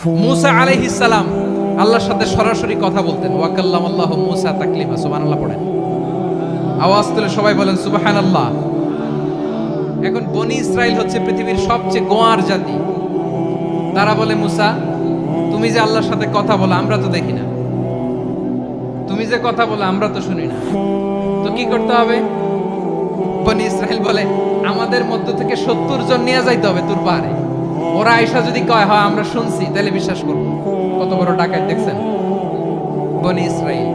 মুসা আলাইহিস সালাম আল্লাহর সাথে সরাসরি কথা বলতেন। ওয়া কাল্লামাল্লাহু মুসা তাকলিমা। সুবহানাল্লাহ পড়েন, আওয়াজ তুলে সবাই বলেন সুবহানাল্লাহ। এখন বনি ইসরাইল হচ্ছে পৃথিবীর সবচেয়ে গোয়ার জাতি। তারা বলে, মুসা তুমি যে আল্লাহর সাথে কথা বলো আমরা তো দেখি না, তুমি যে কথা বলো আমরা তো শুনি না, তো কি করতে হবে? বনি ইসরাইল বলে, আমাদের মধ্য থেকে 70 জন নিয়ে যাইতে হবে তোর পাহাড়ে। ওরা আয়েশা যদি কয় হয় আমরা শুনছি, তাহলে বিশ্বাস করব। কত বড় ডাকাত দেখছেন বনি ইসরাইল।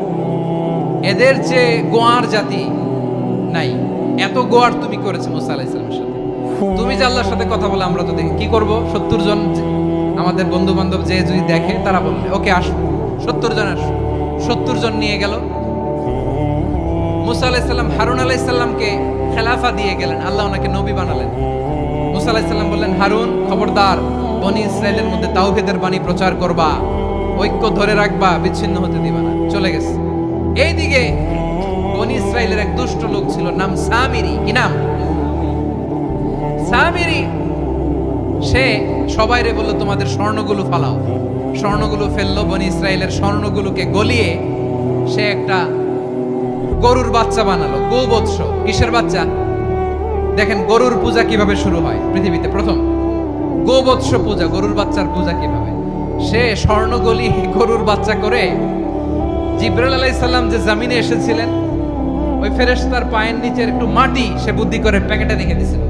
এদের যে গোয়ার জাতি নাই, এত গোয়ার তুমি করেছো মুসা আলাইহিস সালামের সাথে। তুমি যে আল্লাহর সাথে কথা বলে আমরা তো দেখি, কি করব? 70 জন আমাদের বন্ধু বান্ধব যে যদি দেখে তারা বলবে ওকে আসো, 70 জন আসো। 70 জন নিয়ে গেল। মুসা আলাইহিস সালাম হারুন আলাইহিস সালামকে খেলাফা দিয়ে গেলেন, আল্লাহ ওনাকে নবী বানালেন। মুসা আলাইহিস সালাম বললেন, হারুন খবরদার, বনি ইসরাইলের মধ্যে তাওহীদের বাণী প্রচার করবা, ঐক্য ধরে রাখবা, বিচ্ছিন্ন হতে দিবা না। চলে গেছে। এইদিকে বনি ইসরাইলের এক দুষ্ট লোক ছিল, নাম সামিরি। কি নাম? সামিরি। সে সবাইরে বলল তোমাদের স্বর্ণগুলো ফালাও। স্বর্ণগুলো ফেললো। বনি ইসরাইলের স্বর্ণগুলোকে গলিয়ে সে একটা গরুর বাচ্চা বানালো। গোবৎস। কিসের বাচ্চা? দেখেন গরুর পূজা কিভাবে শুরু হয় পৃথিবীতে প্রথম। গোবৎস পূজা, গরুর বাচ্চার পূজা কিভাবে। সে স্বর্ণ গলি গরুর বাচ্চা করে জিবরাইল আলাইহিস সালাম যে জমিনে এসেছিলেন, ওই ফেরেশতার পায়ের নিচের একটু মাটি সে বুদ্ধি করে প্যাকেটে রেখে দিয়েছিল।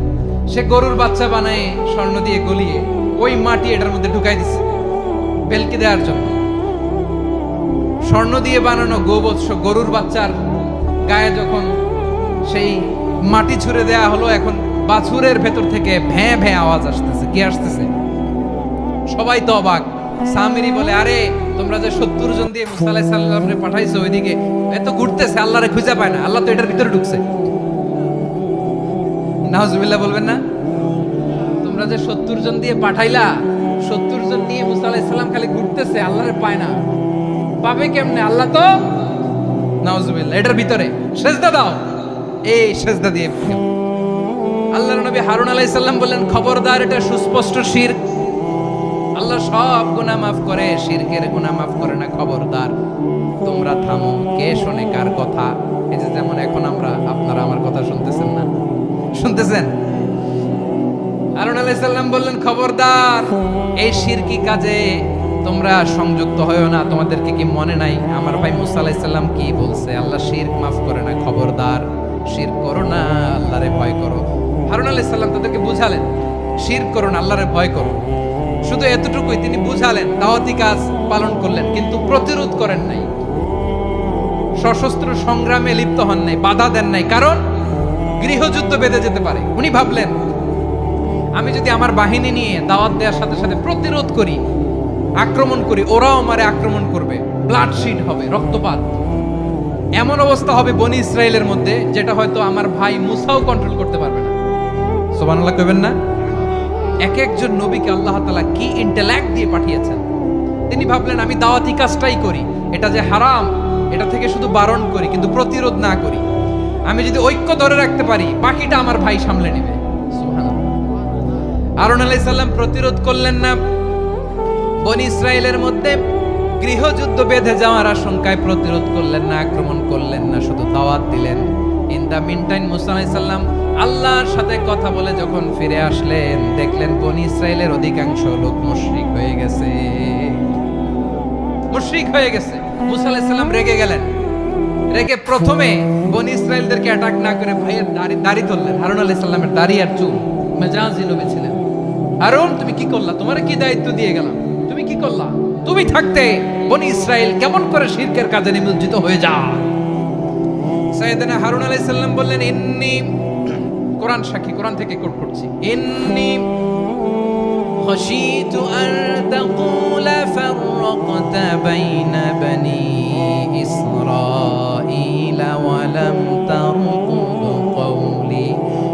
সে গরুর বাচ্চা বানায় স্বর্ণ দিয়ে গলিয়ে ওই মাটি এটার মধ্যে ঢুকাই দিছে বেলকি দেওয়ার জন্য। স্বর্ণ দিয়ে বানানো গোবৎস গরুর বাচ্চার গায়ে যখন সেই মাটি ছুঁড়ে দেয়া হলো, এখন বাছুরের ভেতর থেকে ভ্যাঁ ভ্যাঁ আওয়াজ আসতেছে। কি আসতেছে? সবাই তো অবাক। সামিরি বলে, আরে তোমরা যে 70 জন দিয়ে মুসা আলাইহিস সালামকে পাঠাইছো, ওইদিকে এত ঘুরতেছে, আল্লাহরে খুঁজে পায় না, আল্লাহ তো এটার ভিতরে ঢুকছে। নাউজুবিল্লাহ বলবেন না? তোমরা যে 70 জন দিয়ে পাঠাইলা, 70 জন নিয়ে মুসা আলাইহিস সালাম খালি ঘুরতেছে, আল্লাহরে পায় না। পাবে কেমনে? আল্লাহ তো নাউজুবিল্লাহ এটার ভিতরে। সেজদা দাও। এই সেজদা দিয়ে আল্লাহর নবী হারুন আলাইহিস সালাম বললেন, খবরদার, এটা সুস্পষ্ট শিরক। আল্লাহ সব গুনাহ মাফ করে, শিরকের গুনাহ মাফ করে না। খবরদার, তোমরা থামো। কে শোনে কার কথা? এই যে যেমন এখন আপনারা আমার কথা শুনতেছেন না? শুনতেছেন? হারুন আলাইহিস সালাম বললেন, খবরদার, এই শিরকি কাজে তোমরা সংযুক্ত হয়ো না। তোমাদেরকে কি মনে নাই আমার ভাই মুসা আলাইহিস সালাম কি বলছে? আল্লাহ শিরক মাফ করে না। খবরদার, শিরক করো না, আল্লাহরে ভয় করো। হারুন আলাইহিস সালাম তাদেরকে বুঝালেন, শিরক করো না, আল্লাহরে ভয় করো। শুধু এতটুকুই তিনি বুঝালেন, দাওয়াতি কাজ পালন করলেন, কিন্তু প্রতিরোধ করেন নাই, সশস্ত্র সংগ্রামে লিপ্ত হন নাই, বাধা দেন নাই। কারণ গৃহযুদ্ধ বেঁধে যেতে পারে। উনি ভাবলেন, আমি যদি আমার বাহিনী নিয়ে দাওয়াত দেওয়ার সাথে সাথে প্রতিরোধ করি, আক্রমণ করি, ওরাও আমারে আক্রমণ করবে, ব্লাডশিড হবে, রক্তপাত। এমন অবস্থা হবে বনি ইসরাইলের মধ্যে, যেটা হয়তো আমার ভাই মুসাও কন্ট্রোল করতে পারবে না। সুবহানাল্লাহ কইবেন না? এক একজন নবীকে আল্লাহ তাআলা কি ইন্টেলেক্ট দিয়ে পাঠিয়েছেন। তিনি ভাবলেন, আমি দাওয়াতি কাজটাই করি, এটা যে হারাম এটা থেকে শুধু বারণ করি, কিন্তু প্রতিরোধ না করি। আমি যদি ঐক্য ধরে রাখতে পারি, বাকিটা আমার ভাই সামলে নেবে। সুবহানাল্লাহ। হারুন আলাইহিস সালাম প্রতিরোধ করলেন না। বনি ইসরাইলের মধ্যে গৃহযুদ্ধ বেঁধে যাওয়ার আশঙ্কায় প্রতিরোধ করলেন না, আক্রমণ করলেন না, শুধু দাওয়াত দিলেন। ইন দা মিনটাইম মুসা আলাইহিস সালাম আল্লাহর সাথে কথা বলে যখন ফিরে আসলেন, দেখলেন বনি ইসরাইলের অধিকাংশ লোক মুশরিক হয়ে গেছে। মুশরিক হয়ে গেছে। মুসা আলাইহিস সালাম রেগে গেলেন। রেগে প্রথমে বনি ইসরাইলদেরকে অ্যাটাক না করে ভাইয়ের দাড়ি ধরলেন। হারুন আলাইহিস সালামের দাড়ি আর চুল। মেজাজি নবী ছিলেন। হারুন, তুমি কি করলা? তোমার কি দায়িত্ব দিয়ে গেলাম, তুমি কি করলা? তুমি থাকতে বনি ইসরাইল কেমন করে শিরকের কাজে নিমজ্জিত হয়ে যায়? সাইয়েদনা হারুন আলাইহিস সালাম বললেন, ইন্নী, কোরআন সাক্ষী, কোরআন থেকে কোট করছি, ইন্নী খাশিতু আন তাকুলা ফাররাকতা বাইনা বনি ইসরাঈলা ওয়া লাম তারকুব কওলি।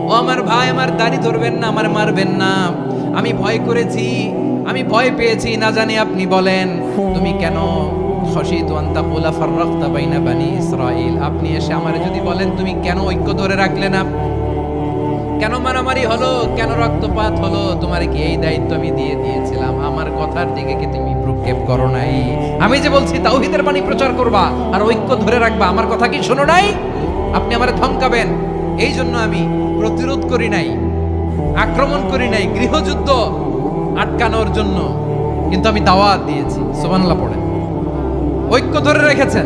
ও আমার ভাই, আমার দাড়ি ধরবেন না, আমার মারবেন না। আমি ভয় করেছি, আমি ভয় পেয়েছি, না জানি আপনি বলেন তুমি কেন খাশিতু আন তাকুলা ফাররাকতা বাইনা বনি ইসরাঈল। আপনি এসে আমারে যদি বলেন তুমি কেন ঐক্য ধরে রাখলে না, কেন মারামারি হলো, কেন রক্তপাত হলো? তোমার কি এই দায়িত্ব আমি দিয়ে দিয়েছিলাম? আমার কথার দিকে কি তুমি ভ্রুক্ষেপ করো নাই? আমি যে বলছি তাওহীদের বাণী প্রচার করবা আর ঐক্য ধরে রাখবা, আমার কথা কি শোনো নাই? আপনি আমারে ধমকাবেন, এই জন্য আমি প্রতিরোধ করি নাই, আক্রমণ করি নাই, গৃহযুদ্ধ আটকানোর জন্য কিন্তু আমি দাওয়াত দিয়েছি। সুবহানাল্লাহ পড়েন। ঐক্য ধরে রেখেছেন।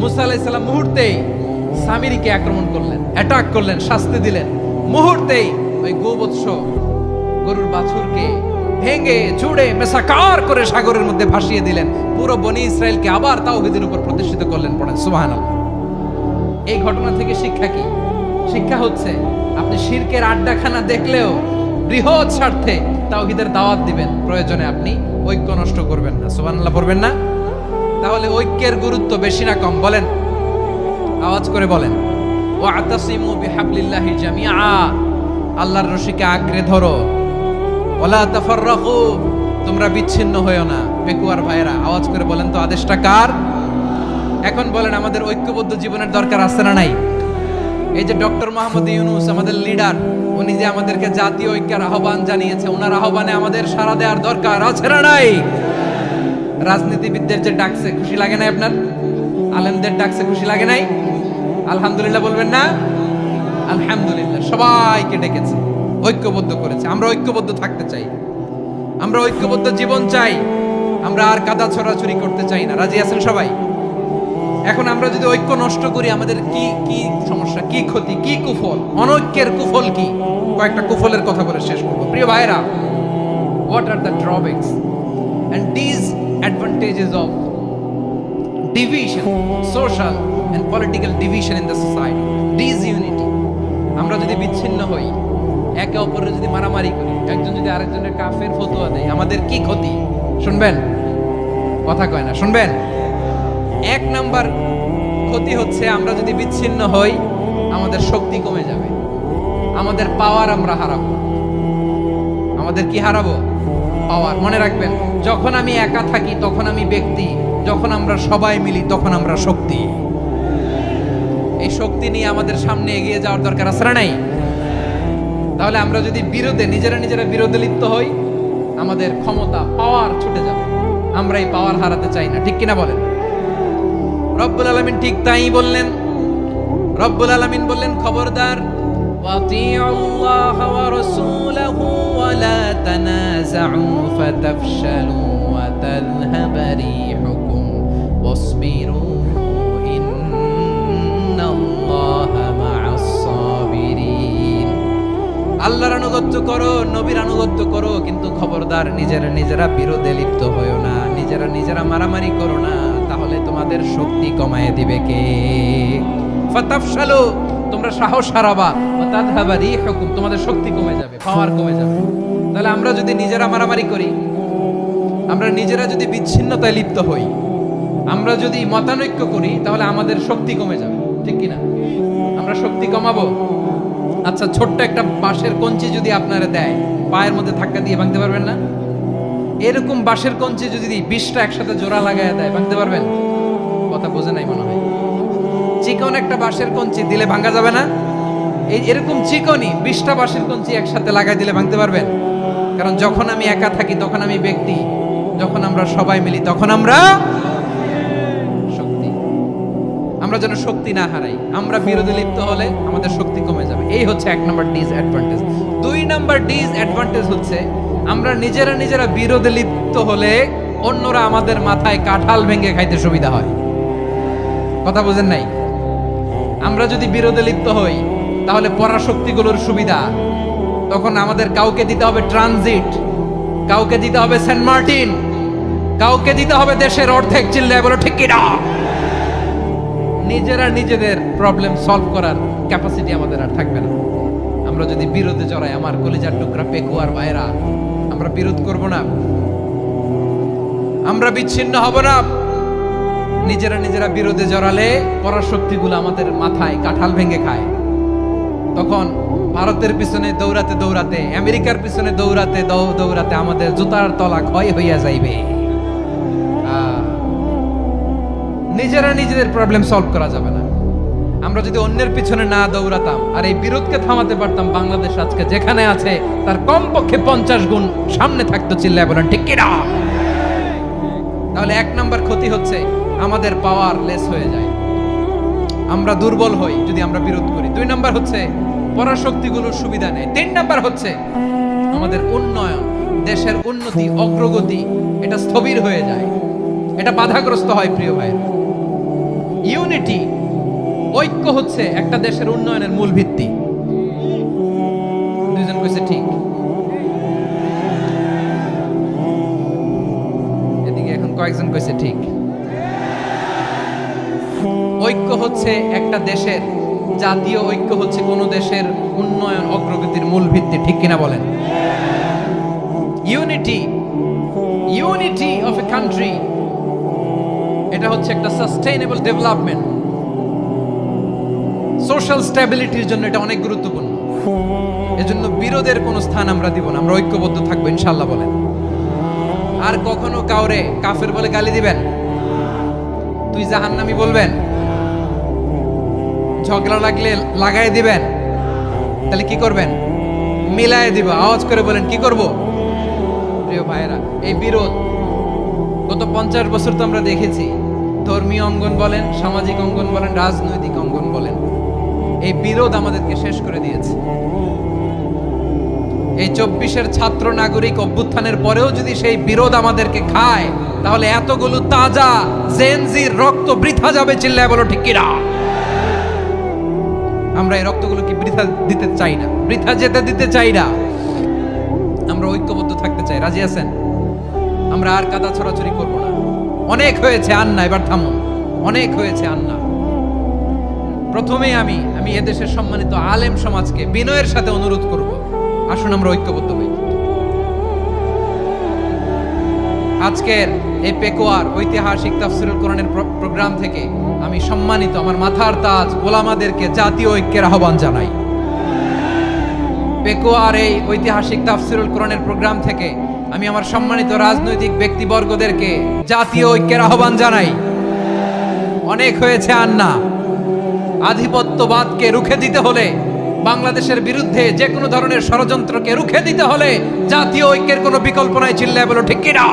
মুসা আলাইহিস সালাম মুহূর্তেই সামিরীকে আক্রমণ করলেন, অ্যাটাক করলেন, শাস্তি দিলেন। মুহূর্তেই ওই গোবৎস গরুর বাছুরকে ভেঙে চুড়ে মেসাকার করে সাগরের মধ্যে ভাসিয়ে দিলেন। পুরো বনি ইসরায়েলকে আবার তাওহীদের উপর প্রতিষ্ঠিত করলেন। পড়েন সুবহানাল্লাহ। এই ঘটনা থেকে শিক্ষা কি? শিক্ষা হচ্ছে আপনি শিরকের আড্ডাখানা দেখলেও বৃহৎ স্বার্থে তাওহীদের দাওয়াত দিবেন, প্রয়োজনে আপনি ঐক্য নষ্ট করবেন না। সুবহানাল্লাহ পড়বেন না? তাহলে ঐক্যের গুরুত্ব বেশি না কম বলেন? আওয়াজ করে বলেন। ওয়াতাসিমু বিহাবলিল্লাহি জামিআ, আল্লাহর রশিকে আঁকড়ে ধরো। ওয়ালা তাফাররাকু, তোমরা বিচ্ছিন্ন হয়ো না। পেকুয়ার ভাইরা আওয়াজ করে বলেন তো আদেশটা কার? এখন বলেন আমাদের ঐক্যবদ্ধ জীবনের দরকার আছে না নাই? এই যে ডক্টর মোহাম্মদ ইউনূস আমাদের লিডার, উনি যে আমাদেরকে জাতীয় ঐক্যের আহ্বান জানিয়েছে, ওনার আহ্বানে আমাদের সাড়া দেওয়ার দরকার আছে না নাই? রাজনীতিবিদদের যে ডাকছে খুশি লাগে না আপনার? আলেমদের ডাকছে খুশি লাগে নাই? আলহামদুলিল্লাহ বলবেন না? আলহামদুলিল্লাহ। সবাইকে ডেকেছে, ঐক্যবদ্ধ করেছে। আমরা ঐক্যবদ্ধ থাকতে চাই, আমরা ঐক্যবদ্ধ জীবন চাই, আমরা আর কাদা ছড়াছড়ি করতে চাই না। রাজি আছেন সবাই? এখন আমরা যদি ঐক্য নষ্ট করি আমাদের কি কি সমস্যা, কি ক্ষতি, কি কুফল? অনৈক্যের কুফল কি? কয়েকটা কুফলের কথা বলে শেষ করব। প্রিয় ভাইরা, what are the drawbacks and disadvantages of division, social and political division in the society? Disunity. আমরা যদি বিচ্ছিন্ন হই, একে অপরের যদি মারামারি করি, একজন যদি আরেকজনের কাফের ফতোয়া দেয়, আমাদের কি ক্ষতি? শুনবেন? কথা কয় না, শুনবেন? এক নাম্বার ক্ষতি হচ্ছে আমরা যদি বিচ্ছিন্ন হই আমাদের শক্তি কমে যাবে, আমাদের পাওয়ার আমরা হারাবো। আমাদের কি হারাবো? পাওয়ার। মনে রাখবেন, যখন আমি একা থাকি তখন আমি ব্যক্তি, যখন আমরা সবাই মিলি তখন আমরা শক্তি। এই শক্তি নিয়ে আমাদের সামনে এগিয়ে যাওয়ার দরকার আছে না নাই? তাহলে আমরা যদি নিজেরা বিরোধে লিপ্ত হই, আমাদের ক্ষমতা, পাওয়ার ছুটে যাবে। আমরা এই পাওয়ার হারাতে চাই না, ঠিক কিনা বলেন? রব্বুল আলামিন ঠিক তাই বললেন। রব্বুল আলামিন বললেন, খবরদার, ওয়াতিউল্লাহ ওয়া রাসূলাহু ওয়া লা তানাযাউ ফাতাফশালু ওয়া তাযহাবা রিহুকুম ওয়াসবিরু ইন্নাল্লাহা মা'আস সাবিরিন। আল্লাহর আনুগত্য করো, নবীর আনুগত্য করো, কিন্তু খবরদার নিজেরা বিরোধে লিপ্ত হয়ো না, নিজেরা মারামারি করো না, তাহলে তোমাদের শক্তি কমায় দিবে কে? ফাতাফশালু, তোমরা সাহস হারাবা, ওয়া তাযহাবা রিহুকুম, তোমাদের শক্তি কমে যাবে, পাওয়ার কমে যাবে। তাহলে আমরা যদি নিজেরা মারামারি করি, আমরা নিজেরা যদি বিচ্ছিন্নতায় লিপ্ত হই, আমরা যদি মতানৈক্য করি, তাহলে আমাদের শক্তি কমে যাবে, ঠিক কিনা? আমরা শক্তি কমাবো। আচ্ছা, ছোট্ট একটা বাঁশের কঞ্চি যদি আপনারা দেয়, পায়ের মধ্যে ধাক্কা দিয়ে ভাঙতে পারবেন না? এরকম বাঁশের কঞ্চি যদি 20টা একসাথে জোড়া লাগায় দেয়, ভাঙতে পারবেন? কথা বোঝে নাই মনে হয়। চিকন একটা বাঁশের কঞ্চি দিলে ভাঙা যাবে না? এরকম চিকনই 20টা বাঁশের কঞ্চি একসাথে লাগাই দিলে ভাঙতে পারবেন? কারণ যখন আমি একা থাকি তখন আমি ব্যক্তি, যখন আমরা সবাই মিলি তখন আমরা শক্তি। আমরা যেন শক্তি না হারাই। আমরা বিরোধে লিপ্ত হলে আমাদের শক্তি কমে যাবে। এই হচ্ছে 1 নম্বর ডিসঅ্যাডভান্টেজ। 2 নম্বর ডিসঅ্যাডভান্টেজ হচ্ছে আমরা নিজেরা বিরোধে লিপ্ত হলে অন্যরা আমাদের মাথায় কাঁঠাল ভেঙে খাইতে সুবিধা হয়। কথা বুঝেন নাই? আমরা যদি বিরোধে লিপ্ত হই তাহলে পরাশক্তিগুলোর সুবিধা, তখন আমাদের কাউকে দিতে হবে ট্রানজিট, কাউকে দিতে হবে সেন্ট মার্টিন, কাউকে দিতে হবে দেশের অর্ধেক। চিল্লায় বলো ঠিক কিনা? নিজেদের প্রবলেম সলভ করার ক্যাপাসিটি আমাদের আর থাকবে না। আমরা যদি বিরোধে জড়াই, আমার কলিজার টুকরা পেকুয়ার ভাইরা, আমরা বিরোধ করব না, আমরা বিচ্ছিন্ন হব না। নিজেরা বিরোধে জড়ালে পরাশক্তিগুলো আমাদের মাথায় কাঁঠাল ভেঙে খায়। তখন ভারতের পিছনে দৌড়াতে, আমেরিকার পিছনে দৌড়াতে আমাদের জুতার তলা ক্ষয় হইয়া যাইবে। নিজেদের প্রবলেম সলভ করা যাবে না। আমরা যদি অন্যের পিছনে না দৌড়াতাম আর এই বিরোধকে থামাতে পারতাম, বাংলাদেশ আজকে যেখানে আছে তার কমপক্ষে 50 গুণ সামনে থাকতো। চিল্লায় বলেন ঠিক কিনা? তাহলে 1 নাম্বার ক্ষতি হচ্ছে আমাদের পাওয়ার লেস হয়ে যায়, আমরা দুর্বল হই যদি আমরা বিরোধ করি। 2 নাম্বার হচ্ছে পরাশক্তিগুলোর সুবিধা নেই। 3 নাম্বার হচ্ছে আমাদের উন্নয়ন, দেশের উন্নতি, অগ্রগতি এটা স্থবির হয়ে যায়, এটা বাধাগ্রস্ত হয়। প্রিয় ভাই, ইউনিটি, ঐক্য হচ্ছে একটা দেশের উন্নয়নের মূল ভিত্তি। দুইজন কইছে ঠিক, এদিকে এখন কয়েকজন কইছে ঠিক। ঐক্য হচ্ছে একটা দেশের, জাতীয় ঐক্য হচ্ছে কোন দেশের উন্নয়ন অগ্রগতির মূল ভিত্তি, ঠিক কিনা বলেন? ইউনিটি অফ এ কান্ট্রি, এটা হচ্ছে একটা সাস্টেইনেবল ডেভেলপমেন্ট, সোশ্যাল স্ট্যাবিলিটির জন্য এটা অনেক গুরুত্বপূর্ণ। এজন্য বিরোধের কোনো স্থান আমরা দিব না, আমরা ঐক্যবদ্ধ থাকবো ইনশাআল্লাহ বলেন। আর কখনো কাউরে কাফের বলে গালি দিবেন, তুই জাহান্নামী বলবেন, ঝগড়া লাগলে লাগাই দিবেন, তাহলে কি করবেন? মিলায় দিব। আওয়াজ করে বলেন কি করব? প্রিয় ভাইয়েরা, এই বিরোধ গত 50 বছর তো আমরা দেখেছি, ধর্মীয় অঙ্গন বলেন, সামাজিক অঙ্গন বলেন, রাজনৈতিক অঙ্গন বলেন, এই বিরোধ আমাদেরকে শেষ করে দিয়েছে। এই 24-এর ছাত্র নাগরিক অভ্যুত্থানের পরেও যদি সেই বিরোধ আমাদেরকে খায়, তাহলে এতগুলো তাজা জেনজির রক্ত বৃথা যাবে। চিল্লায় বলো ঠিক কিনা? আমরা এই রক্তগুলো কি বৃথা দিতে চাই না, বৃথা যেতে দিতে চাই না। আমরা ঐক্যবদ্ধ থাকতে চাই। রাজি আছেন? আমরা আর কাদা ছড়াছড়ি করব না। অনেক হয়েছে আন্না, এবার থামুন। অনেক হয়েছে আন্না। প্রথমেই আমি এদেশের সম্মানিত আলেম সমাজকে বিনয়ের সাথে অনুরোধ করব, আসুন আমরা ঐক্যবদ্ধ হই। আজকের এই পেকুয়ার ঐতিহাসিক তাফসীরুল কোরআনের প্রোগ্রাম থেকে আমি সম্মানিত আমার মাথার তাজ ওলামাদেরকে জাতীয় ঐক্যের আহ্বান জানাই। পেকুয়ার এই ঐতিহাসিক তাফসীরুল কোরআনের প্রোগ্রাম থেকে আমি আমার সম্মানিত রাজনৈতিক ব্যক্তিবর্গদেরকে জাতীয় ঐক্যের আহ্বান জানাই। অনেক হয়েছে আন্না। আধিপত্যবাদকে রুখে দিতে হলে, বাংলাদেশের বিরুদ্ধে যে কোনো ধরনের ষড়যন্ত্রকে রুখে দিতে হলে জাতীয় ঐক্যের কোনো বিকল্প নাই। চিল্লায় বলো ঠিক কিনা?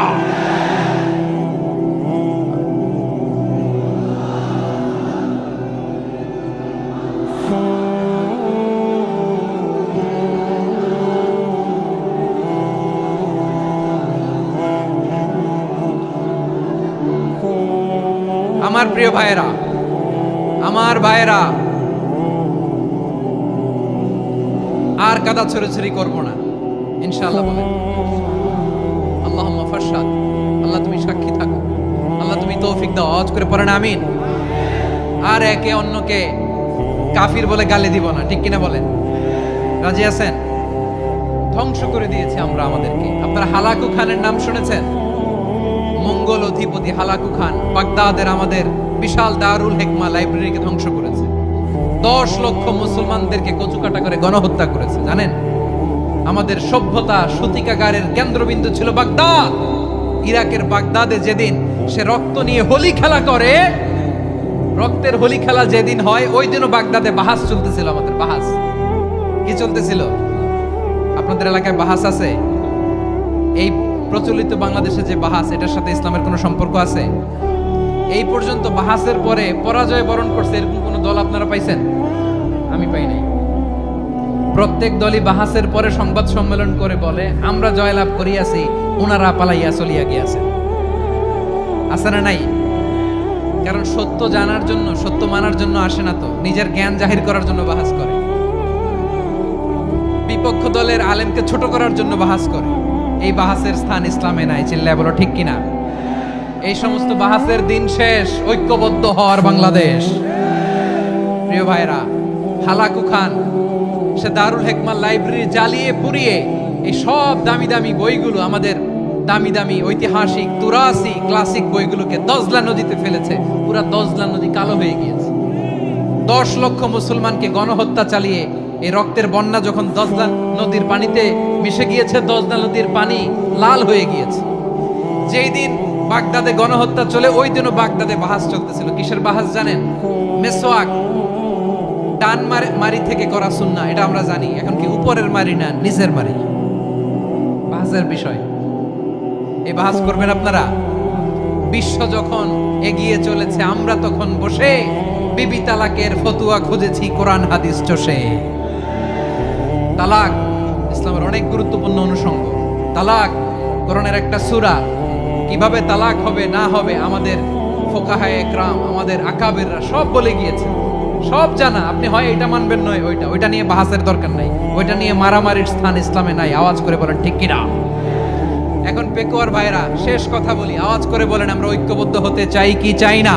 আমার প্রিয় ভাইয়েরা, আমার ভাইয়েরা, আর কাদা ছড়াছড়ি করব না ইনশাআল্লাহ বলেন। আল্লাহুম্মা ফারশাদ। আল্লাহ তুমি সাক্ষী থাকো, আল্লাহ তুমি তৌফিক দাও। আওয়াজ করে পড়েন আমিন। আর একে অন্যকে কাফির বলে গালি দিব না, ঠিক কিনা বলেন? রাজি আছেন? ধ্বংস করে দিয়েছে আমরা আমাদেরকে। আপনারা হালাকু খানের নাম শুনেছেন? মঙ্গল অধিপতি হালাকু খান বাগদাদের আমাদের বিশাল দারুল হিকমা লাইব্রেরিকে ধ্বংস করেছে। 10 লক্ষ মুসলমানদেরকে কচুকাটা করে গণহত্যা করেছে। জানেন, আমাদের সভ্যতা সূতিকাগারের কেন্দ্রবিন্দু ছিল বাগদাদ। ইরাকের বাগদাদে যেদিন সে রক্ত নিয়ে হোলি খেলা করে, রক্তের হোলি খেলা যেদিন হয়, ওই দিনও বাগদাদে বাহাস চলতেছিল। আমাদের বাহাস কি চলতেছিল? আপনাদের এলাকায় বাহাস আছে? এই প্রচলিত বাংলাদেশে যে বাহাস, এটার সাথে ইসলামের কোনো সম্পর্ক আছে? এই পর্যন্ত বাহাসের পরে পরাজয় বরণ করছে এরকম কোন দল আপনারা পাইছেন? আমি পাই নাই। প্রত্যেক দলই বাহাসের পরে সংবাদ সম্মেলন করে বলে আমরা জয়লাভ করিয়াছি, ওনারা পালাইয়া চলিয়া গিয়াছে। আছে না নাই? কারণ সত্য জানার জন্য, সত্য মানার জন্য আসে না তো, নিজের জ্ঞান জাহির করার জন্য বাহাস করে। বিপক্ষ দলের আলেমকে ছোট করার জন্য বাহাস করে। এই বাহাসের স্থান ইসলামে নাই। চিল্লায় বলো ঠিক কিনা? এই সমস্ত বাহাসের দিন শেষ। ঐক্যবদ্ধ হওয়ার বাংলাদেশ। প্রিয় ভাইরা, হালাকু খান সে দারুল হিকমা লাইব্রেরি জ্বালিয়ে পুড়িয়ে এই সব দামি দামি বইগুলো, আমাদের দামি দামি ঐতিহাসিক তুরাসি ক্লাসিক বইগুলোকে দজলা নদীতে ফেলেছে। পুরা দজলা নদী কালো হয়ে গিয়েছে। 10 লক্ষ মুসলমানকে গণহত্যা চালিয়ে এই রক্তের বন্যা যখন দজলা নদীর পানিতে মিশে গিয়েছে, দজলা নদীর পানি লাল হয়ে গিয়েছে। যেই দিন বাগদাদে গণহত্যা চলে, ওই দিনও বাগদাদে বাহাস চলতেছিল। কিসের বাহাস জানেন? মেসওয়াক, ডান মারি থেকে করা সুন্নাহ, এটা আমরা জানি। এখন কি উপরের মারি না নিচের মারি? বাহাজের বিষয়, এই বাহাজ করবেন আপনারা। বিশ্ব যখন এগিয়ে চলেছে, আমরা তখন বসে বিবি তালাকের ফতুয়া খুঁজেছি কোরআন হাদিস চষে। তালাক ইসলামের অনেক গুরুত্বপূর্ণ অনুষঙ্গ। তালাক কোরআনের একটা সূরা। কিভাবে তালাক হবে না হবে আমাদের ফুকাহায়ে ইকরাম, আমাদের আকাবেররা সব বলে গিয়েছে, সব জানা। আপনি হয় এটা মানবেন, নয় ওইটা নিয়ে বাহাসের দরকার নাই, ওইটা নিয়ে মারামারির স্থান ইসলামে নাই। আওয়াজ করে বলেন ঠিক কিনা? এখন পেকুয়ার ভাইরা, শেষ কথা বলি, আওয়াজ করে বলেন আমরা ঐক্যবদ্ধ হতে চাই কি চাই না?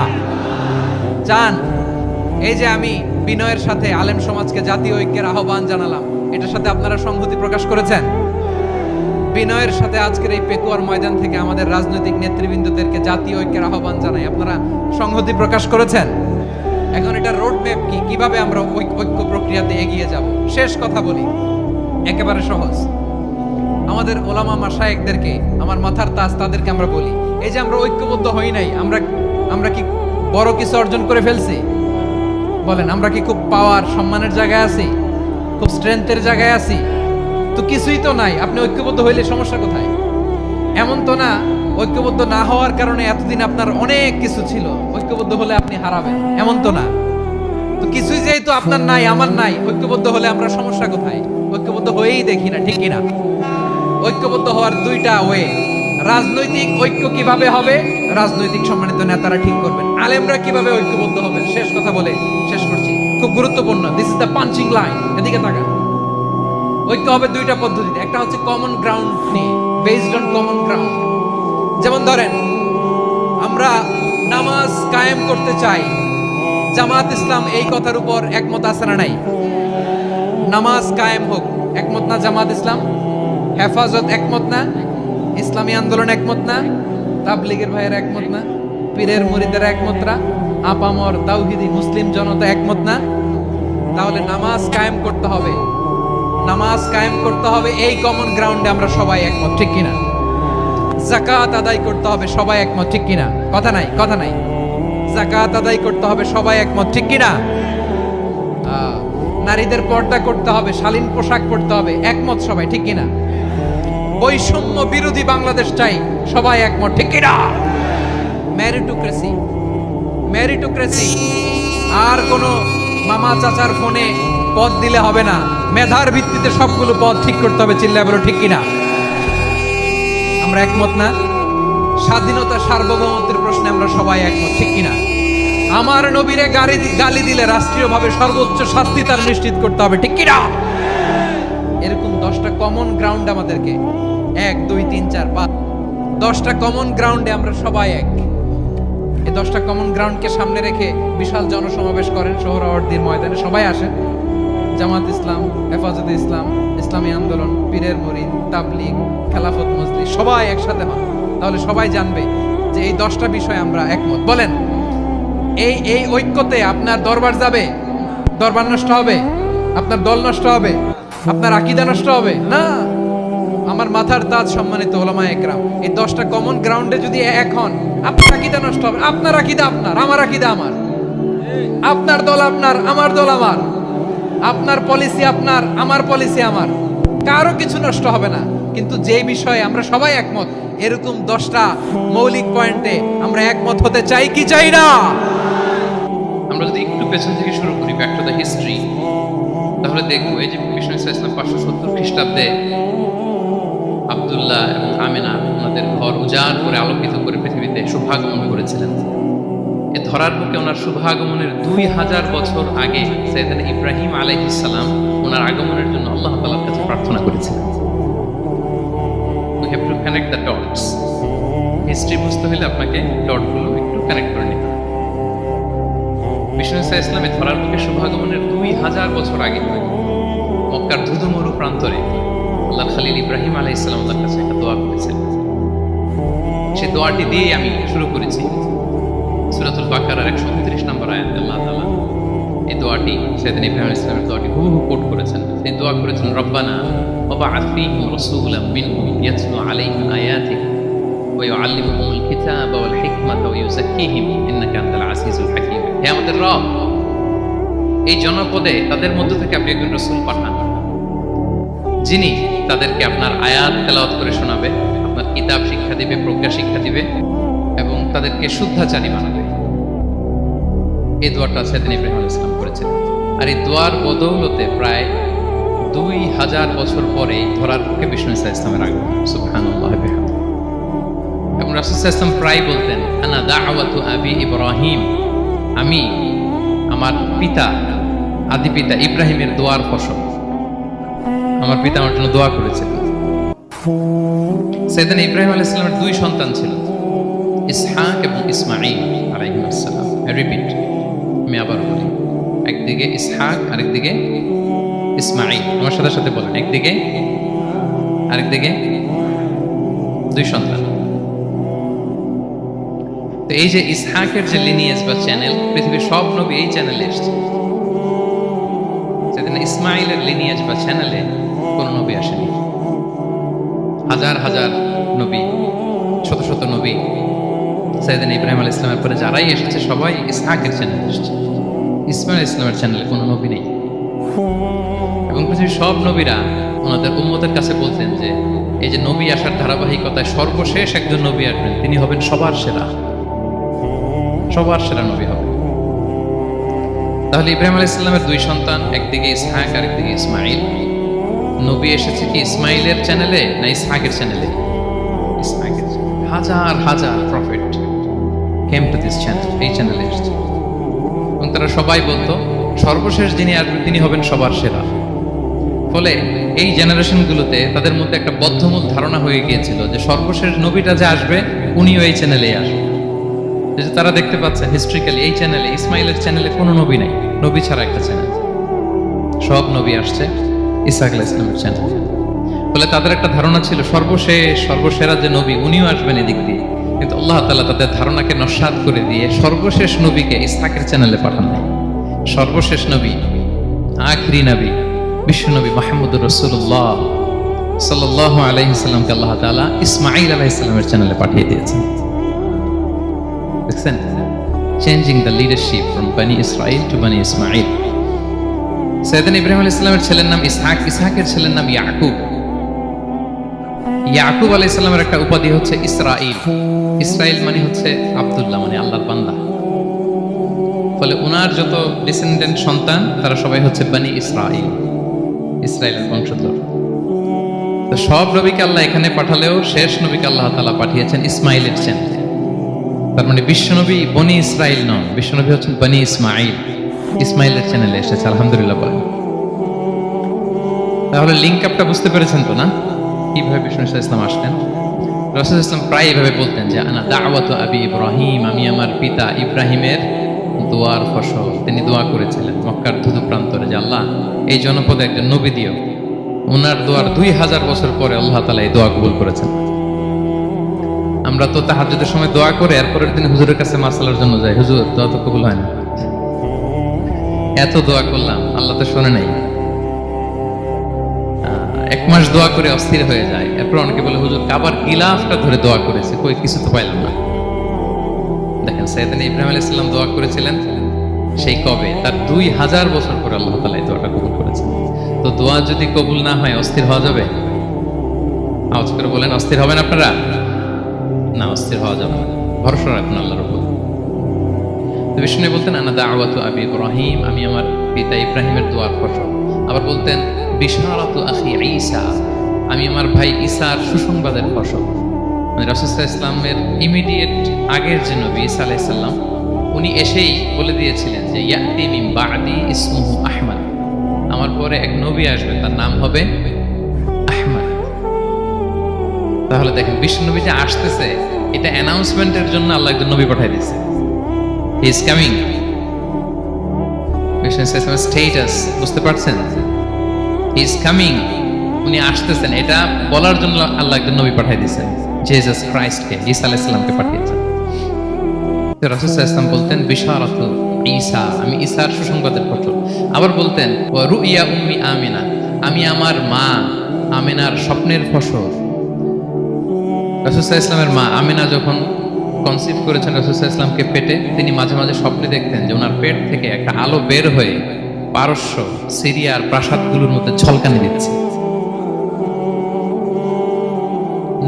চান? এই যে আমি বিনয়ের সাথে আলেম সমাজকে জাতীয় ঐক্যের আহ্বান জানালাম, এটার সাথে আপনারা সংহতি প্রকাশ করেছেন? বিনয়ের সাথে আজকের এই পেকুয়ার ময়দান থেকে আমাদের রাজনৈতিক নেতৃবৃন্দদেরকে জাতীয় ঐক্যের আহ্বান জানাই, আপনারা সংহতি প্রকাশ করেছেন? এখন এটা রোড ম্যাপ কি, কিভাবে আমরা ঐক্য প্রক্রিয়াতে এগিয়ে যাব? শেষ কথা বলি, একেবারে সহজ। আমাদের ওলামা মাশায়েখদেরকে, আমার মাথার তাজ, তাদেরকে আমরা বলি, এই যে আমরা ঐক্যবদ্ধ হই নাই, আমরা কি বড় কিছু অর্জন করে ফেলছি? বলেন, আমরা কি খুব পাওয়ার সম্মানের জায়গায় আছি? খুব স্ট্রেংথের জায়গায় আছি? তো কিছুই তো নাই। আপনি ঐক্যবদ্ধ হইলে সমস্যা কোথায়? এমন তো না ঐক্যবদ্ধ না হওয়ার কারণে এতদিন আপনার অনেক কিছু ছিল, ঐক্যবদ্ধ হলে আপনি হারাবেন, এমন তো না। তো কিছুই যেহেতু আপনার নাই, আমার নাই, ঐক্যবদ্ধ হলে আমরা সমস্যা কোথায়? ঐক্যবদ্ধ হয়েই দেখি না, ঠিক কিনা? ঐক্যবদ্ধ হওয়ার দুইটা ওয়ে। রাজনৈতিক ঐক্য কিভাবে হবে? রাজনৈতিক সম্মানিত নেতারা ঠিক করবেন। আলেমরা কিভাবে ঐক্যবদ্ধ হবেন? শেষ কথা বলে শেষ করছি, খুব গুরুত্বপূর্ণ। This is the punching line. এদিকে তাকান। ঐক্য হবে দুইটা পদ্ধতিতে। একটা হচ্ছে কমন গ্রাউন্ড নিয়ে, বেসড অন কমন গ্রাউন্ড। যেমন ধরেন, আমরা নামাজ কায়েম করতে চাই, জামাত ইসলাম এই কথার উপর একমত আছে না নাই? নামাজ কায়েম হোক, একমত না জামাত ইসলাম? হেফাজত একমত না? ইসলামী আন্দোলন একমত না? তাবলীগের ভাইয়েরা একমত না? পীরের মুরিদেরা একমত না? আপামর তাওহীদি মুসলিম জনতা একমত না? তাহলে নামাজ কায়েম করতে হবে, নামাজ কায়েম করতে হবে এই কমন গ্রাউন্ডে আমরা সবাই একমত, ঠিক কিনা? যাকাত আদায় করতে হবে, সবাই একমত, ঠিক কিনা? কথা নাই, কথা নাই। যাকাত আদায় করতে হবে, সবাই একমত, ঠিক কিনা? নারীদের পর্দা করতে হবে, শালীন পোশাক পরতে হবে, একমত সবাই, ঠিক কিনা? বৈষম্য বিরোধী বাংলাদেশ চাই, সবাই একমত, ঠিক কিনা? Meritocracy, meritocracy. আর কোন মামা চাচার ফোনে পদ দিলে হবে না, মেধার ভিত্তিতে সবগুলো পদ ঠিক করতে হবে। চিল্লায় বলো ঠিক কিনা? আমরা একমত না? স্বাধীনতা সার্বভৌমত্বের প্রশ্নে আমরা সবাই একমত, ঠিক কিনা? আমার নবীরে গালি দিলে রাষ্ট্রীয়ভাবে সর্বোচ্চ শাস্তি তার নিশ্চিত করতে হবে, ঠিক কিনা? এরকম 10টা কমন গ্রাউন্ড আমাদেরকে, 1 2 3 4 5, 10টা কমন গ্রাউন্ডে আমরা সবাই এক। এই 10টা কমন গ্রাউন্ডকে সামনে রেখে বিশাল জনসমাবেশ করেন সোহরাওয়ার্দীর ময়দানে, সবাই আসেন। জামাত ইসলাম, হেফাজতে ইসলাম, ইসলামী আন্দোলন, পীরের মুরিদ, তাবলীগ, খেলাফত মজলিস, সবাই একসাথে হন। তাহলে সবাই জানবে যে এই 10টা বিষয় আমরা একমত। বলেন, এই ঐক্যতে আপনার দরবার যাবে? দরবার নষ্ট হবে? আপনার দল নষ্ট হবে? আপনার আকীদা নষ্ট হবে না? আমার মাথার তাজ সম্মানিত ওলামায়ে ইকরাম, এই 10টা কমন গ্রাউন্ডে যদি এক হন, আপনার আকীদা নষ্ট হবে? আপনার আকীদা আপনার, আমার আকীদা আমার, আপনার দল আপনার, আমার দল আমার, আপনার পলিসি আপনার, আমার পলিসি আমার, কারো কিছু নষ্ট হবে না। কিন্তু যে বিষয়ে আমরা সবাই একমত, এরকম 10টা মৌলিক পয়েন্টে আমরা একমত হতে চাই কি চাই না? আমরা যদি একটু পেছন থেকে শুরু করি, ব্যাক টু দ্য হিস্ট্রি, তাহলে দেখবো এই যে বিষ্ণু ইসলাম 570 খ্রিস্টাব্দে আব্দুল্লাহ এবং আমেনা ওনাদের ঘর উজাড় করে আলোকিত করে পৃথিবীতে শুভাগমন করেছিলেন। এ ধরার বুকে ওনার শুভাগমনের 2000 বছর আগে সাইয়েদনা ইব্রাহিম আলাইহিস সালাম ওনার আগমনের জন্য আল্লাহ তাআলার কাছে প্রার্থনা করেছিলেন। We have to connect the dots. History বুঝতে হলে আপনাকে ডটগুলো একটু কানেক্ট করে নিতে হবে। বিষ্ণু ইসলামের ধরার বুকে শুভাগমনের 2000 বছর আগে মক্কার ধুধুমরু প্রান্তরে আল্লাহ খালিল ইব্রাহিম আলাইহিস সালাম আল্লাহর কাছে একটা দোয়া করেছেন। সেই দোয়াটি দিয়ে আমি শুরু করেছি। সূরাতুল বাকারার 129 নম্বর আয়াতে আল্লাহ তাআলা এই দোয়াটি, সাইয়েদনা ইব্রাহিম আলাইহিস সালামের দোয়াটি হুবহু কোট করেছেন। তিনি দোয়া করেছেন, রব্বানা ওয়াবআথ ফীহিম রাসূলাম মিনহুম ইয়াতলু আলাইহিম আয়াতিক ওয়া ইউআল্লিমুহুমুল কিতাবা ওয়াল হিকমাতা ওয়া ইউযাক্কিহিম ইন্নাকা আনতাল আজিজুল হাকীম। হে আমাদের রব, এই জনপদে তাদের মধ্য থেকে আপনি একজন রাসূল পাঠান, যিনি তাদেরকে আপনার আয়াত তেলাওয়াত করে শোনাবে, আপনার কিতাব শিক্ষা দিবে, প্রজ্ঞা শিক্ষা দিবে এবং তাদেরকে শুদ্ধাচারী বানাবে। এই দোয়াটা সেদিন ইব্রাহিম আলাইহিস সালাম করেছিলেন। আর এই দোয়ার বদৌলতে প্রায় 2000 বছর পরে ধরার পক্ষে বিষ্ণু ইসলামের আগমন। সুবহানাল্লাহ বিহামদিহি। এবং রাসূল সাল্লাল্লাহু আলাইহি ওয়াসাল্লাম প্রায় বলতেন, আনা দাওয়াতু আবি ইব্রাহিম, আমি আমার পিতা, আদি পিতা ইব্রাহিমের দোয়ার ফসল। আমার পিতা আমার জন্য দোয়া করেছিলেন। সাইয়েদনা ইব্রাহিম আলাইহিস সালামের 2 সন্তান ছিল, ইসহাক এবং ইসমাঈল আলাইহিস সালাম। রিপিট, আমি আবার বলি, একদিকে ইসহাক আরেকদিকে ইসমাঈল। আমার সাথে সাথে বলেন, একদিকে আরেকদিকে 2 সন্তান। তো এই যে ইসহাকের যে লিনিয়েজ বা চ্যানেল, পৃথিবীর সব নবী এই চ্যানেলে এসেছে। সেদিন ইসমাইলের লিনিয়েজ বা চ্যানেলে কোন নবী আসেনি। হাজার হাজার নবী, শত শত নবী সাইয়েদনা ইব্রাহিম আলাইহিস সালামের পরে যারাই এসেছে সবাই ইসহাকের চ্যানেলে এসেছে। ইসমাইল ইসলামের চ্যানেলে কোনো নবী নেই। এবং পৃথিবীর সব নবীরা ওনাদের উম্মতের কাছে বলতেন যে এই যে নবী আসার ধারাবাহিকতায় সর্বশেষ একজন নবী আসবেন, তিনি হবেন সবার সেরা, সবার সেরা নবী হবে। তাহলে ইব্রাহিম আলাইহিস সালামের 2 সন্তান, একদিকে ইসহাক আর একদিকে ইসমাঈল। নবী এসেছে কি ইসমাঈলের চ্যানেলে না ইসহাকের চ্যানেলে? ইসহাকের চ্যানেলে। হাজার হাজার prophet came to this channel, এই চ্যানেলে এসেছে। এবং তারা সবাই বলতো সর্বশেষ যিনি আসবেন তিনি হবেন সবার সেরা। ফলে এই জেনারেশনগুলোতে তাদের মধ্যে একটা বদ্ধমূল ধারণা হয়ে গিয়েছিল যে সর্বশেষ নবীটা যে আসবে উনিও এই চ্যানেলেই আসবে। যে তারা দেখতে পাচ্ছে হিস্ট্রিক্যালি এই চ্যানেলে, ইসমাইলের চ্যানেলে কোনো নবী নাই, নবী ছাড়া একটা চ্যানেল। সব নবী আসছে ইসহাক আলাইহিস সালামের চ্যানেলে। ফলে তাদের একটা ধারণা ছিল সর্বশেষ সর্বসেরা যে নবী উনিও আসবেন এদিক দিয়ে। কিন্তু আল্লাহ তাআলা তাদের ধারণাকে নস্যাৎ করে দিয়ে সর্বশেষ নবীকে ইসহাকের চ্যানেলে পাঠান নাই। সর্বশেষ নবী, আখিরি নবী, বিশ্ব নবী মুহাম্মদুর রাসূলুল্লাহ সাল্লাল্লাহু আলাইহি সাল্লামকে আল্লাহ তাআলা ইসমাঈল আলাইহিস সালামের চ্যানেলে পাঠিয়ে দিয়েছেন। দেখছেন, চেঞ্জিং দ্য লিডারশিপ ফ্রম বনি ইসরাইল টু বনি ইসমাঈল। সাইয়েদনা ইব্রাহিম আলাইহিস সালামের ছেলের নাম ইসহাক, ইসহাকের ছেলের নাম ইয়াকুব। ইয়াকুব আলাইহিস সালামের একটা উপাধি হচ্ছে ইসরাইল। ইসরাইল মানে হচ্ছে আব্দুল্লাহ, মানে আল্লাহর বান্দা। ফলে ওনার যত ডিসেন্ডেন্ট সন্তান তারা সবাই হচ্ছে বনি ইসরাইল, ইসরাইলের বংশধর। তো সব নবীকে আল্লাহ এখানে পাঠালেও শেষ নবীকে আল্লাহ তাআলা পাঠিয়েছেন ইসমাইলের চ্যানেলে। তার মানে বিশ্বনবী বনি ইসরাইল নন, বিশ্বনবী হচ্ছেন বনি ইসমাইল, ইসমাইলের চ্যানেলে এসেছে। আলহামদুলিল্লাহ বলেন। তাহলে লিঙ্ক আপটা বুঝতে পেরেছেন তো না, কিভাবে বিষ্ণু ইসলাম আসলেন? রাসূল ইসলাম প্রায় এভাবে বলতেন যে আনা দাওয়াতু আবি ইব্রাহিম, আমি আমার পিতা ইব্রাহিমের দোয়ার ফসল। তিনি দোয়া করেছিলেন মক্কার ধুধু প্রান্তরে যে আল্লাহ এই জনপদে একজন নবী দিও। ওনার দোয়ার 2000 বছর পরে আল্লাহ তাআলা এই দোয়া কবুল করেছেন। আমরা তো তাহাজ্জুদের সময় দোয়া করে এরপরের দিন হুজুরের কাছে মাসালার জন্য যাই, হুজুর দোয়া তো কবুল হয় না। এত দোয়া করলাম আল্লাহ তো শোনে নাই। 1 মাস দোয়া করে অস্থির হয়ে যায়। এরপর অনেকে বলে হুজুর কাবার গিলাফটা ধরে দোয়া করেছে, কই কিছু তো পাইলাম না। দেখেন সাইয়েদনা ইব্রাহিম আলাইহিস সালাম দোয়া করেছিলেন সেই কবে, তার 2000 বছর পরে আল্লাহ তাআলা এই দোয়াটা কবুল করেছেন। তো দোয়া যদি কবুল না হয় অস্থির হওয়া যাবে? আওয়াজ করে বলেন, অস্থির হবেন আপনারা? না, অস্থির হওয়া যাবে না, ভরসা রাখুন আল্লাহর উপর। তো বিষ্ণু বলতেন আনা দাওয়াতু আবি ইব্রাহিম, আমি আমার পিতা ইব্রাহিমের দোয়ার ফসল। আবার বলতেন বিশারাতু আখি ঈসা, আমি আমার ভাই ঈসার সুসংবাদের ফসল। মানে রাসূল সাল্লাল্লাহু আলাইহি ওয়াসাল্লামের ইমিডিয়েট আগের যে নবী ঈসা আলাইহিস সালাম, উনি এসেই বলে দিয়েছিলেন যে ইয়াতি মিন বাদি ইসমুহু আহমদ, আমার পরে এক নবী আসবে তার নাম হবে আহমদ। তাহলে দেখেন বিশ্ব নবী যে আসতেছে এটা অ্যানাউন্সমেন্টের জন্য আল্লাহ একজন নবী পাঠিয়ে দিয়েছে। He is coming. বিশ্ব নবীর স্ট্যাটাস বুঝতে পারছেন? হি ইজ কামিং, উনি আসতেছেন, এটা বলার জন্য আল্লাহ একজন নবী পাঠিয়ে দিয়েছেন, জিসাস ক্রাইস্টকে, ঈসা আলাইহিস সালামকে পাঠিয়েছেন। তো রাসূল সাল্লাল্লাহু আলাইহি ওয়াসাল্লাম বলতেন বিশারাতু ঈসা, আমি ঈসার সুসংবাদের ফসল। আবার বলতেন ওয়া রুইয়া উম্মি আমিনা, আমি আমার মা আমিনার স্বপ্নের ফসল। রাসূল সাল্লাল্লাহু আলাইহি ওয়াসাল্লামের মা আমিনা যখন কনসিভ করেছেন রাসূল সাল্লাল্লাহু আলাইহি ওয়াসাল্লামকে পেটে, তিনি মাঝে মাঝে স্বপ্নে দেখতেন যে ওনার পেট থেকে একটা আলো বের হয়ে পারস্য সিরিয়ার প্রাসাদগুলোর মধ্যে ঝলকানি দিচ্ছে।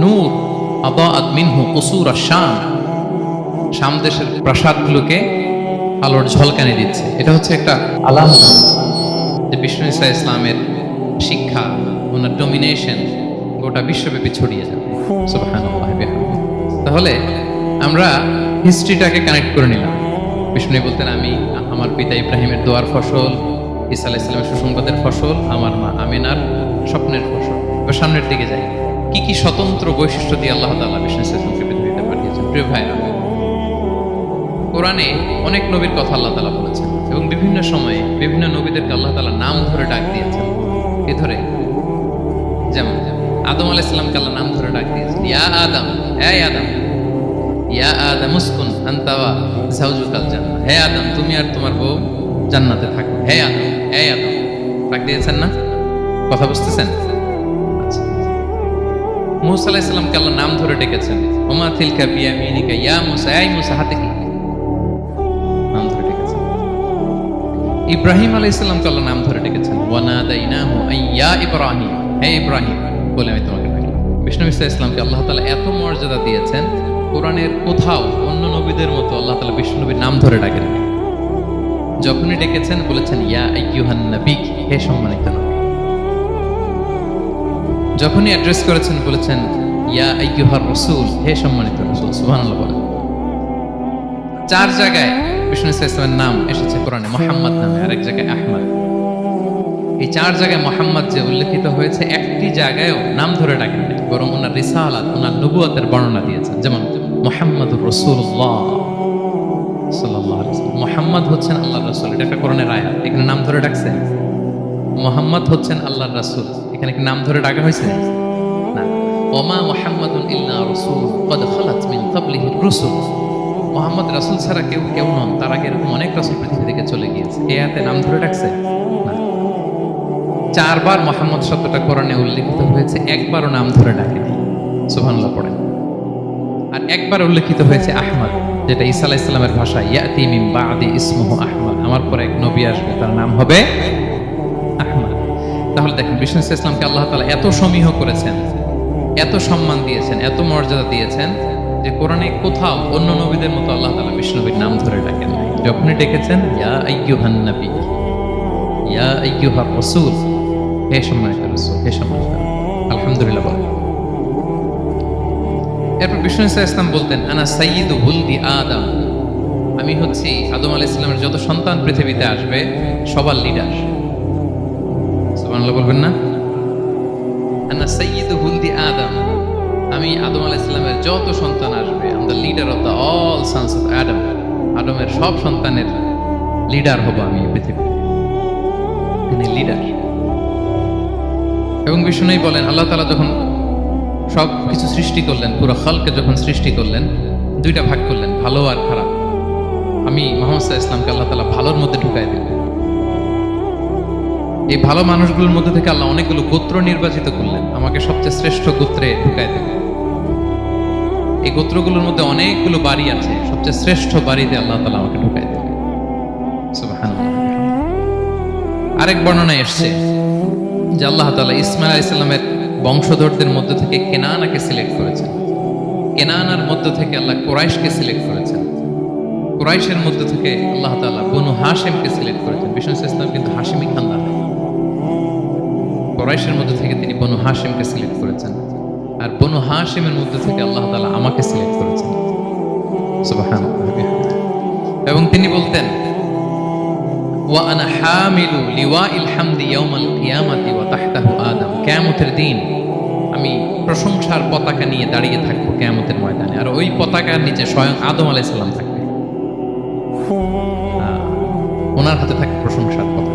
নূর আদাআত মিনহু কুসুর আশ-শাম, শাম দেশের প্রাসাদগুলোকে আলোর ঝলকানি দিচ্ছে। এটা হচ্ছে একটা আলামত যে বিষ্ণু ঈসা ইসলামের শিক্ষা, ওনার ডমিনেশন গোটা বিশ্বব্যাপী ছড়িয়ে যাবে। সুবহানাল্লাহ বিহামদিহি। তাহলে আমরা হিস্ট্রিটাকে কানেক্ট করে নিলাম। বিষ্ণু বলতেন, আমি আমার পিতা ইব্রাহিমের দোয়ার ফসল, ঈসা আলাইহিস সালামের সুসংবাদের ফসল, আমার মা আমিনার স্বপ্নের ফসল। এবার সামনের দিকে যাই, কি কি স্বতন্ত্র বৈশিষ্ট্য দিয়ে আল্লাহ তাআলা বিষ্ণু ঈসা ইসলামকে পৃথিবীতে পাঠিয়েছেন। প্রিয় ভাইরা, কোরআনে অনেক নবীর কথা আল্লাহ তাআলা বলেছেন এবং বিভিন্ন সময়ে বিভিন্ন নবীদেরকে আল্লাহ তাআলা নাম ধরে ডাক দিয়েছেন। এই ধরে যেমন আদম আলাইহিস সালামকে আল্লাহ নাম ধরে ডাক দিয়েছেন, ইয়া আদম, হে আদম, ইয়া আদম উসকুন আনতা ওয়া যাওজুকাল জান্নাহ, হে আদম তুমি আর তোমার বউ জান্নাতে থাকো, হে আদম, হে আদম ডাক দিয়েছেন না? কথা বুঝতেছেন? আচ্ছা, মূসা আলাইহিস সালামকে আল্লাহ নাম ধরে ডেকেছেন, ওমা তিলকা বিয়ামিনিকা ইয়া মূসা, এই মূসা হাতে কি, নাম ধরে ডেকেছেন। ইব্রাহিম আলাইহিস সালামকে আল্লাহ নাম ধরে ডেকেছেন, ওয়া নাদাইনাহু আইয়া ইব্রাহিম, হে ইব্রাহিম বলে আমি তোমাকে ডাকলাম। বিষ্ণু ঈসা ইসলামকে আল্লাহ তাআলা এত মর্যাদা দিয়েছেন, কোরআনের কোথাও অন্য নবীদের মতো আল্লাহ তাআলা বিষ্ণু নবীর নাম ধরে ডাকেন। যখনই ডেকেছেন বলেছেন ইয়া আইয়ুহান নবী, হে সম্মানিত নবী। যখনই অ্যাড্রেস করেছেন বলেছেন ইয়া আইয়ুহার রাসূল, হে সম্মানিত রাসূল। সুবহানাল্লাহ বলেন। 4 জায়গায় বিষ্ণু ঈসা ইসলামের নাম এসেছে কোরআনে মুহাম্মদ নামে, আর এক জায়গায় আহমদ। এই 4 জায়গায় মুহাম্মদ যে উল্লেখিত হয়েছে, একটি জায়গায়ও নাম ধরে ডাকেন নাই, বরং ওনার রিসালাত, ওনার নবুয়তের বর্ণনা দিয়েছেন। যেমন মুহাম্মাদুর রাসূলুল্লাহ সাল্লাল্লাহু আলাইহি ওয়াসাল্লাম, মুহাম্মদ হচ্ছেন আল্লাহর রাসূল, এটা একটা কোরআনের আয়াত। এখানে নাম ধরে ডাকছে, মুহাম্মদ হচ্ছেন আল্লাহর রাসূল, এখানে কি নাম ধরে ডাকা হয়েছে? না। ওমা মুহাম্মাদুন ইল্লা রাসূল ক্বাদ খালাত মিন ক্বাবলিহির রুসুল, মুহাম্মদ রাসূল ছাড়া কেউ নন, তার আগে এরকম অনেক রাসূল পৃথিবী থেকে চলে গিয়েছে। এই আয়াতে নাম ধরে ডাকছে না। 4 বার মুহাম্মদ শব্দটা কোরআনে উল্লেখিত হয়েছে, একবারও নাম ধরে ডাকেনি। সুবহানাল্লাহ পড়েন। আর একবার উল্লেখিত হয়েছে আহমদ, যেটা ঈসা আলাইহিস সালামের ভাষা, ইয়াতি মিন বাদি ইসমুহু আহমদ, আমার পরে এক নবী আসবে, তার নাম হবে আহমদ। তাহলে দেখেন বিষ্ণু ইসলামকে আল্লাহ তাআলা এত সমীহ করেছেন, এত সম্মান দিয়েছেন, এত মর্যাদা দিয়েছেন যে কোরআনে কোথাও অন্য নবীদের মতো আল্লাহ তাআলা বিষ্ণু নবীর নাম ধরে ডাকেন নাই। যখনই ডেকেছেন ইয়া আইয়ুহান নবী, ইয়া আইয়ুহার রাসূল, হে সম্মানিত রাসূল, হে সম্মানিত। আলহামদুলিল্লাহ বলেন। এরপর বিষ্ণু ইসলাম বলতেন, আনা সাইয়্যিদু ওয়ালদি আদম, আমি হচ্ছি আদম আলাইহিস সালামের যত সন্তান পৃথিবীতে আসবে সবার লিডার। সুবহানাল্লাহ বলবেন না? আনা সাইয়্যিদু ওয়ালদি আদম, আমি আদম আলাইহিস সালামের যত সন্তান আসবে, I am the leader of the all sons of আদম, আদমের সব সন্তানের লিডার হব আমি পৃথিবীতে। তিনি লিডার। এবং বিষ্ণুই বলেন, আল্লাহ তাআলা যখন সব কিছু সৃষ্টি করলেন, পুরো খালকে যখন সৃষ্টি করলেন, 2টা ভাগ করলেন, ভালো আর খারাপ। আমি মুহাম্মদ সাল্লাল্লাহু আলাইহি ওয়াসাল্লামকে আল্লাহ তাআলা ভালোর মধ্যে ঢুকাই দিলেন। এই ভালো মানুষগুলোর মধ্যে থেকে আল্লাহ অনেকগুলো গোত্র নির্বাচিত করলেন, আমাকে সবচেয়ে শ্রেষ্ঠ গোত্রে ঢুকাই দিলেন। এই গোত্রগুলোর মধ্যে অনেকগুলো বাড়ি আছে, সবচেয়ে শ্রেষ্ঠ বাড়িতে আল্লাহ তাআলা আমাকে ঢুকাই দিলেন। সুবহানাল্লাহ। আরেক বর্ণনায় এসেছে যে আল্লাহ তাআলা ইসমাঈল আলাইহিস সালামের বংশধরদের মধ্য থেকে কেনানাকে সিলেক্ট করেছেন, কেনানার মধ্য থেকে আল্লাহ কুরাইশকে সিলেক্ট করেছেন, কুরাইশের মধ্য থেকে আল্লাহ তাআলা বনু হাশিমকে সিলেক্ট করেছেন। বিষ্ণু ইসলাম কিন্তু হাশিমি খানদান, কুরাইশের মধ্য থেকে তিনি বনু হাশিমকে সিলেক্ট করেছেন, আর বনু হাশিমের মধ্য থেকে আল্লাহ তাআলা আমাকে সিলেক্ট করেছেন। সুবহানাল্লাহ। এবং তিনি বলতেন, ওয়া আনা হামিলু লিওয়াইল হামদি ইয়াউমাল কিয়ামাতি ওয়া তাহতাহু আদম, কিয়ামতের দিন আমি প্রশংসার পতাকা নিয়ে দাঁড়িয়ে থাকবো কিয়ামতের ময়দানে, আর ওই পতাকার নিচে স্বয়ং আদম আলাইহিস সালাম থাকবে, ওনার হাতে থাকবে প্রশংসার পতাকা।